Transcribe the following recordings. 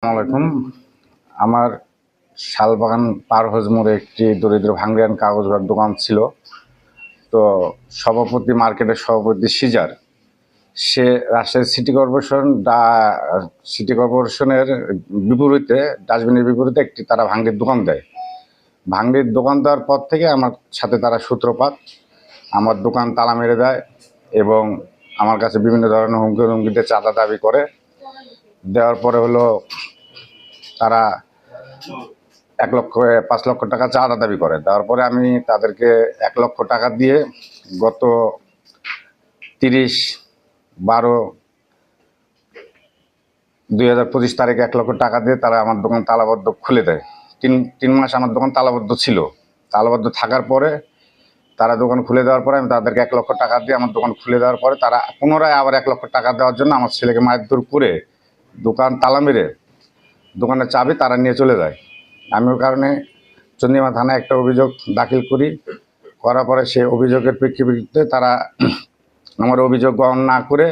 আসসালামাইকুম। আমার শালবাগান পার হজ মোড়ে একটি দরিদ্র ভাঙ্গিয়ান কাগজের দোকান ছিল। তো সভাপতি, মার্কেটের সভাপতি সিজার, সে রাজশাহী সিটি কর্পোরেশনের বিপরীতে, ডাস্টবিনের বিপরীতে একটি তারা ভাঙ্গির দোকান দেয়। ভাঙ্গির দোকান দেওয়ার পর থেকে আমার সাথে তারা সূত্রপাত। আমার দোকান তালা মেরে দেয় এবং আমার কাছে বিভিন্ন ধরনের হুমকিতে চাঁদা দাবি করে। দেওয়ার পরে হলো তারা 1,05,00,000 টাকা চাঁদা দাবি করে। তারপরে আমি তাদেরকে 1,00,000 টাকা দিয়ে গত 30/12/2025 তারিখে 1,00,000 টাকা দিয়ে তারা আমার দোকান তালাবদ্ধ খুলে দেয়। তিন মাস আমার দোকান তালাবদ্ধ ছিল। তালাবদ্ধ থাকার পরে তারা দোকান খুলে দেওয়ার পরে আমি তাদেরকে 1,00,000 টাকা দিয়ে আমার দোকান খুলে দেওয়ার পরে তারা পুনরায় আবার 1,00,000 টাকা দেওয়ার জন্য আমার ছেলেকে মারধর করে দোকান তালা মেরে দোকানের চাবি তারা নিয়ে চলে যায়। আমি ওই কারণে চন্দিমা থানায় একটা অভিযোগ দাখিল করার পরে সে অভিযোগের প্রেক্ষিতে তারা আমার অভিযোগ গ্রহণ না করে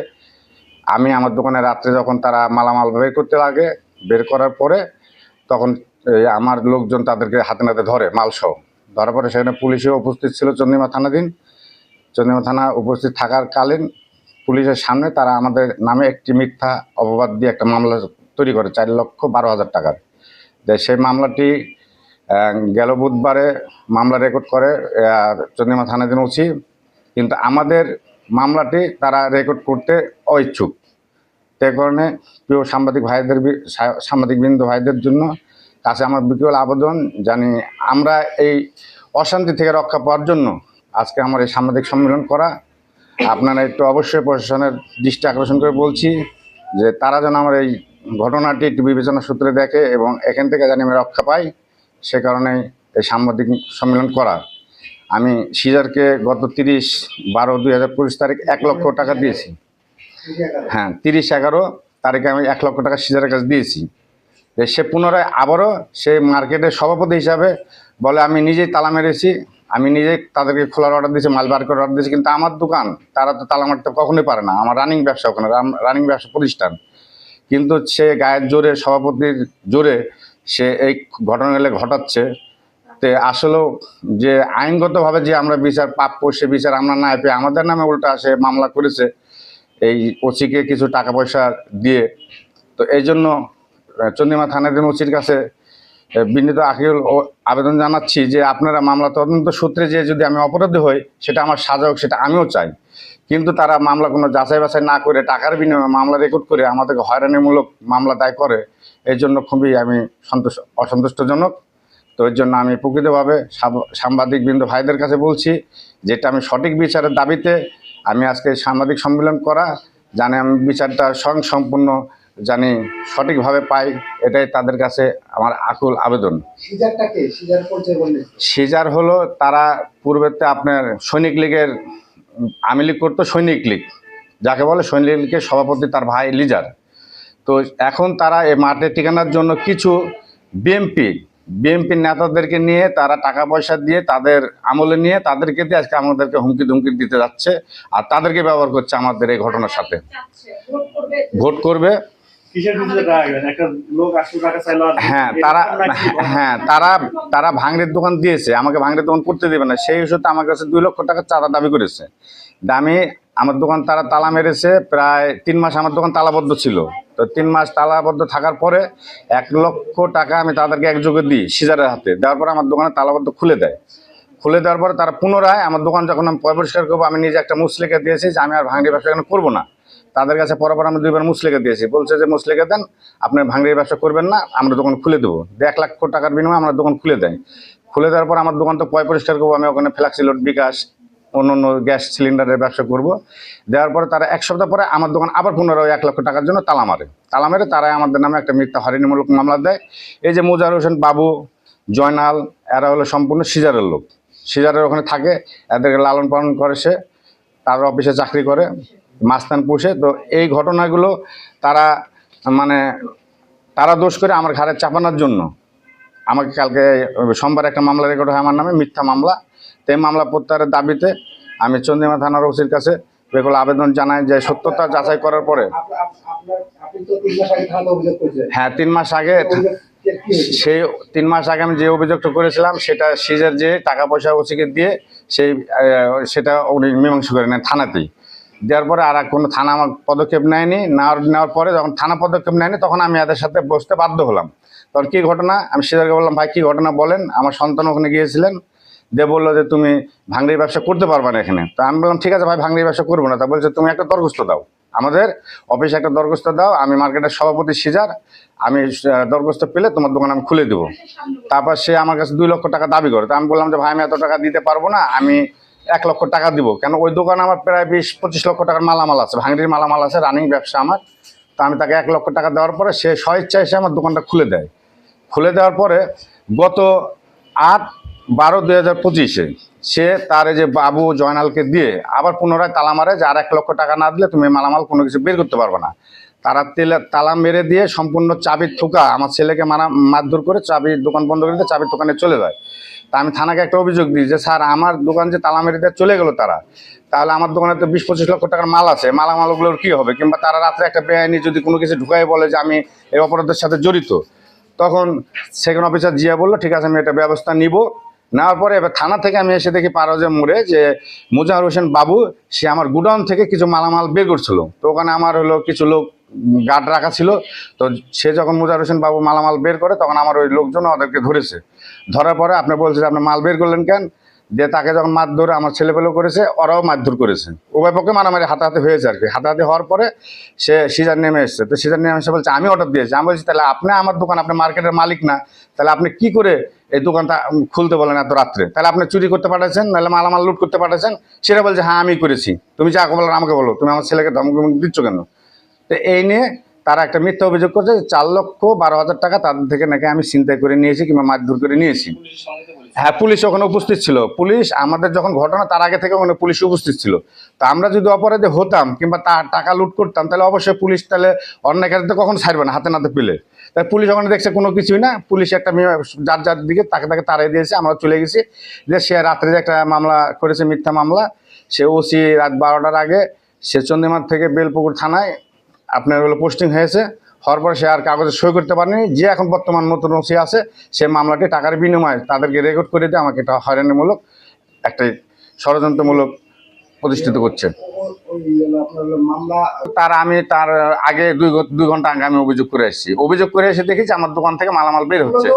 আমি আমার দোকানে রাত্রে যখন তারা মালামাল বের করতে লাগে, বের করার পরে তখন আমার লোকজন তাদেরকে হাতে নাতে ধরে মালসহ। ধরার পরে সেখানে পুলিশও উপস্থিত ছিল। চন্দিমা থানা উপস্থিত থাকার কালীন পুলিশের সামনে তারা আমাদের নামে একটি মিথ্যা অপবাদ দিয়ে একটা মামলা তৈরি করে 4,12,000 টাকার। সেই মামলাটি গেল বুধবারে মামলা রেকর্ড করে চন্দিমা থানাধীন ওসি, কিন্তু আমাদের মামলাটি তারা রেকর্ড করতে অইচ্ছুক। সে কারণে প্রিয় সাংবাদিকবৃন্দ ভাইদের জন্য কাছে আমার বিকেল আবেদন, জানি আমরা এই অশান্তি থেকে রক্ষা পাওয়ার জন্য আজকে আমার এই সাংবাদিক সম্মেলন করা। আপনারা একটু অবশ্যই প্রশাসনের দৃষ্টি আকর্ষণ করে বলছি যে তারা যেন আমার এই ঘটনাটি একটু বিবেচনা সূত্রে দেখে এবং এখান থেকে জানি আমি রক্ষা পাই। সে কারণে এই সাংবাদিক সম্মেলন করা। আমি সিজারকে গত 30/12/2025 তারিখ 1,00,000 টাকা দিয়েছি। হ্যাঁ, 30/11 তারিখে আমি 1,00,000 টাকা সিজারের কাছে দিয়েছি। সে পুনরায় আবারও সে মার্কেটের সভাপতি হিসাবে বলে আমি নিজেই তালা মেরেছি, আমি নিজেই তাদেরকে খোলার অর্ডার দিয়েছি, মাল বার করার অর্ডার দিয়েছি। কিন্তু আমার দোকান তারা তো তালা মারতে কখনোই পারে না। আমার রানিং ব্যবসা, ওখানে রানিং ব্যবসা প্রতিষ্ঠান। কিন্তু সে গায়ের জোরে, সভাপতির জোরে সে এই ঘটনাগুলো ঘটাচ্ছে। তে আসলেও যে আইনগতভাবে যে আমরা বিচার প্রাপ্য, সে বিচার আমরা না পেয়ে আমাদের নামে উল্টা সে মামলা করেছে এই ওসিকে কিছু টাকা পয়সা দিয়ে। তো এই জন্য চন্দিমা থানাধীন ওসির কাছে বিনীত আখিল আবেদন জানাচ্ছি যে আপনারা মামলা তদন্ত সূত্রে যে যদি আমি অপরাধী হই সেটা আমার সাজা হোক, সেটা আমিও চাই। কিন্তু তারা মামলা কোনো যাচাই বাছাই না করে টাকার বিনিময়ে মামলা রেকর্ড করে আমাদেরকে হয়রানিমূলক মামলা দায় করে। এই জন্য খুবই আমি অসন্তুষ্টজনক। তো এর জন্য আমি প্রকৃতভাবে সাংবাদিকবৃন্দ ভাইদের কাছে বলছি যেটা আমি সঠিক বিচারের দাবিতে আমি আজকে সাংবাদিক সম্মেলন করা, জানি আমি বিচারটা সম্পূর্ণ জানি সঠিকভাবে পাই, এটাই তাদের কাছে আমার আকুল আবেদন। সিজার হলো তারা পূর্বেতে আপনার সৈনিক লীগের আওয়ামী লীগ করতো, সৈনিক লীগ যাকে বলে, সৈনিক লীগের সভাপতি তার ভাই লিজার। তো এখন তারা এই মাঠে ঠিকানার জন্য কিছু বিএমপি নেতাদেরকে নিয়ে তারা টাকা পয়সা দিয়ে তাদের আমলে নিয়ে তাদেরকে দিয়ে আজকে আমাদেরকে হুমকি ধুমকি দিতে যাচ্ছে আর তাদেরকে ব্যবহার করছে আমাদের এই ঘটনার সাথে। ভোট করবে। তারা ভাঙড়ির দোকান দিয়েছে, আমাকে ভাঙড়ির দোকান করতে দেবে না, সেই হিসেবে আমার কাছে 2,00,000 টাকা চাঁদা দাবি করেছে। দামি আমার দোকান তারা তালা মেরেছে, প্রায় 3 মাস আমার দোকান তালাবদ্ধ ছিল। তো 3 মাস তালাবদ্ধ থাকার পরে 1,00,000 টাকা আমি তাদেরকে একযোগে দিই সিজারের হাতে। দেওয়ার পরে আমার দোকানে তালাবদ্ধ খুলে দেওয়ার পরে তারা পুনরায় আমার দোকান যখন আমি পরিষ্কার করবো, আমি নিজে একটা মুসলিকা দিয়েছি যে আমি আর ভাঙড়ি ব্যবসা এখানে করবো না। তাদের কাছে পরপর আমি 2বার মুসলিকা দিয়েছি, বলছে যে মুসলিকা দেন, আপনি ভাঙড়ি ব্যবসা করবেন না, আমরা দোকান খুলে দেবো। 1,00,000 টাকার বিনিময়ে আমরা দোকান খুলে দেয়। খুলে দেওয়ার পর আমার দোকান তো পরিষ্কার করবো, আমি ওখানে ফ্ল্যাক্সি লোড, বিকাশ, অন্য গ্যাস সিলিন্ডারের ব্যবসা করব। দেওয়ার পরে তারা 1 সপ্তাহ পরে আমার দোকান আবার পুনরায় 1,00,000 টাকার জন্য তালা মেরে তারাই আমাদের নামে একটা মিথ্যা হয়রানিমূলক মামলা দেয়। এই যে মুজাহির হোসেন বাবু, জয়নাল, এরা হলো সম্পূর্ণ সিজারের লোক, সিজারের ওখানে থাকে, এদেরকে লালন পালন করে, সে তার অফিসে চাকরি করে, মাস্তান পুষে। তো এই ঘটনাগুলো তারা দোষ করে আমার ঘাড়ে চাপানোর জন্য আমাকে কালকে সোমবার একটা মামলা রেকর্ড হয় আমার নামে, মিথ্যা মামলা। তো এই মামলা প্রত্যাহারের দাবিতে আমি চন্দিমা থানার ওসির কাছে আবেদন জানাই যে সত্যতা যাচাই করার পরে আপনি তো 3 মাস আগে থানাতে অভিযোগ করেছিলেন। হ্যাঁ 3 মাস আগে অভিযোগ কি হয়েছিল? সেই 3 মাস আগে আমি যে অভিযোগটা করেছিলাম সেটা সিজার যে টাকা পয়সা ওসিকে দিয়ে সেই সেটা উনি মীমাংসা করে নেন থানাতেই। দেওয়ার পরে আর কোনো থানা আমার পদক্ষেপ নেয়নি। নেওয়ার পরে যখন থানা পদক্ষেপ নেয়নি তখন আমি এদের সাথে বসতে বাধ্য হলাম। তখন কী ঘটনা, আমি সিজারকে বললাম ভাই কী ঘটনা বলেন। আমার সন্তান ওখানে গিয়েছিলেন, দিয়ে বললো যে তুমি ভাঙড়ির ব্যবসা করতে পারবা না এখানে। তো আমি বললাম ঠিক আছে ভাই ভাঙড়ির ব্যবসা করবো না। তা বলছে তুমি একটা দরখাস্ত দাও, আমাদের অফিসে একটা দরখাস্ত দাও, আমি মার্কেটের সভাপতি সিজার, আমি দরখাস্ত পেলে তোমার দোকান আমি খুলে দেবো। তারপর সে আমার কাছে 2 লক্ষ টাকা দাবি করে। তো আমি বললাম যে ভাই আমি এত টাকা দিতে পারবো না, আমি 1 লক্ষ টাকা দিব। কেন ওই দোকানে আমার প্রায় 20-25 লক্ষ টাকার মালামাল আছে, ভাঙড়ির মালামাল আছে, রানিং ব্যবসা আমার। তো আমি তাকে 1 লক্ষ টাকা দেওয়ার পরে সে স্বেচ্ছায় এসে আমার দোকানটা খুলে দেয়। খুলে দেওয়ার পরে গত 8/12/2025-এ সে তার এই যে বাবু জয়নালকে দিয়ে আবার পুনরায় তালা মারে যে আর 1 লক্ষ টাকা না দিলে তুমি মালামাল কোনো কিছু বের করতে পারবে না। তারা তালা মেরে দিয়ে সম্পূর্ণ চাবির ঠোকা আমার ছেলেকে মারধর করে চাবির দোকান বন্ধ করে দিয়ে চাবির দোকানে চলে যায়। তা আমি থানাকে একটা অভিযোগ দিই যে স্যার আমার দোকান যে তালা মেরে দিয়ে চলে গেলো তারা, তাহলে আমার দোকানে তো 20-25 লক্ষ টাকার মাল আছে, মালামালগুলোর কী হবে? কিংবা তারা রাত্রে একটা বেআইনি যদি কোনো কিছু ঢুকাই বলে যে আমি এই অপরাধের সাথে জড়িত, তখন সেকেন্ড অফিসার জিয়া বললো ঠিক আছে আমি এটা ব্যবস্থা নিব। নেওয়ার পরে এবার থানা থেকে আমি এসে দেখি পারজে মোড়ে যে মুজাহির হোসেন বাবু সে আমার গুডাউন থেকে কিছু মালামাল বের করছিল। তো ওখানে আমার হলো কিছু লোক গার্ড রাখা ছিল। তো সে যখন মুজাহির হোসেন বাবু মালামাল বের করে তখন আমার ওই লোকজন ওদেরকে ধরেছে। ধরার পরে আপনি বলছে যে আপনি মাল বের করলেন কেন, দিয়ে তাকে যখন মারধর আমার ছেলেপেলেও করেছে, ওরাও মারধর করেছে, উভয় পক্ষে মারামারি হাতাহাতি হয়েছে আর কি। হাতাহাতি হওয়ার পরে সে সিজার নেমে এসছে। তো সিজার নেমে এসে বলছে আমি অর্ডার দিয়েছি। আমি বলছি তাহলে আপনি আমার দোকান, আপনি মার্কেটের মালিক না, তাহলে আপনি কি করে এই দোকানটা খুলতে বলেন এত রাত্রে? তাহলে আপনি চুরি করতে পাঠাচ্ছেন, নাহলে মালামাল লুট করতে পাঠাচ্ছেন? সেটা বলছে হ্যাঁ আমি করেছি। তুমি যা বলো আমাকে বলো, তুমি আমার ছেলেকে ধমক দিচ্ছ কেন? তো এই নিয়ে তারা একটা মিথ্যা অভিযোগ করছে 4,12,000 টাকা তাদের থেকে নাকি আমি ছিনতাই করে নিয়েছি কিংবা মারধর করে নিয়েছি। হ্যাঁ পুলিশ ওখানে উপস্থিত ছিল। পুলিশ আমাদের যখন ঘটনা তার আগে থেকে ওখানে পুলিশ উপস্থিত ছিল। তো আমরা যদি অপরাধী হতাম কিংবা তার টাকা লুট করতাম তাহলে অবশ্যই পুলিশ তাহলে অন্যায় কাজে কখন ছাড়বে না হাতে নাতে পেলে। তাই পুলিশ ওখানে দেখছে কোনো কিছুই না, পুলিশ একটা যার যার দিকে তাকে তাড়িয়ে দিয়েছে। আমরা চলে গেছি যে সে রাত্রে যে একটা মামলা করেছে মিথ্যা মামলা, সে ওসি রাত 12টার আগে সে চন্দিমার থেকে বেলপুকুর থানায় আপনার হলো পোস্টিং হয়েছে। হওয়ার পরে সে আর কাগজে সই করতে পারেনি। যে এখন বর্তমান নতুন ওসি আছে সে মামলাটি টাকার বিনিময়ে তাদেরকে রেকর্ড করে দিয়ে আমাকে এটা হয়রানিমূলক একটা ষড়যন্ত্রমূলক প্রতিষ্ঠিত করছে। তার আগে 2 ঘন্টা আগে আমি অভিযোগ করে এসেছি। অভিযোগ করে এসে দেখেছি আমার দোকান থেকে মালামাল বের হচ্ছে।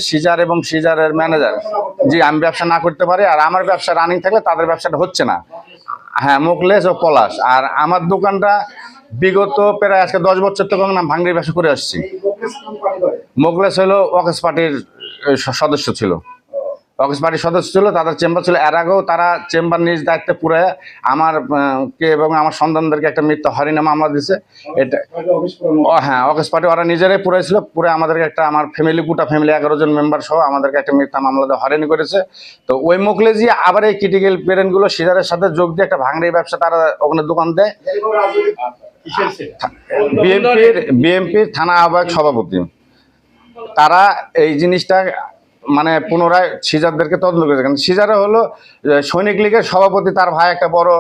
সিজার এবং সিজারের ম্যানেজার জি আমি ব্যবসা না করতে পারি, আর আমার ব্যবসা রানিং থাকলে তাদের ব্যবসাটা হচ্ছে না। হ্যাঁ মোকলেশ ও পলাশ। আর আমার দোকানটা বিগত প্রায় আজকে 10 বছর থেকে আমি ভাঙড়ির ব্যবসা করে আসছি। মোকলেশ হলো ওয়াকেশ পার্টির সদস্য ছিল, ওয়াকেশ পার্টির সদস্য ছিল, তাদের চেম্বার ছিল। এর আগেও তারা চেম্বার নিজ দায়িত্বে পুরে আমার কে এবং আমার সন্তানদেরকে একটা মিথ্যা হরিনামা মামলা দিছে। এটা হ্যাঁ ওয়াকেশ পার্টি ওরা নিজেরাই পুরাইছিল, পুরে আমাদেরকে একটা আমার ফ্যামিলি গোটা ফ্যামিলি 11 জন মেম্বার সহ আমাদেরকে একটা মিথ্যা মামলা দিয়ে হয়রানি করেছে। তো ওই মোকলেজি আবার এই ক্রিটিক্যাল পেরেন্টগুলো সিজারের সাথে যোগ দিয়ে একটা ভাঙড়ির ব্যবসা তারা ওখানে দোকান দেয়। বিএনপির থানা আহ্বায়ক সভাপতি তারা এই জিনিসটা মানে পুনরায় সিজারদেরকে তদন্ত করেছে। কারণ সিজারে হলো সৈনিক লীগের সভাপতি, তার ভাই একটা বড়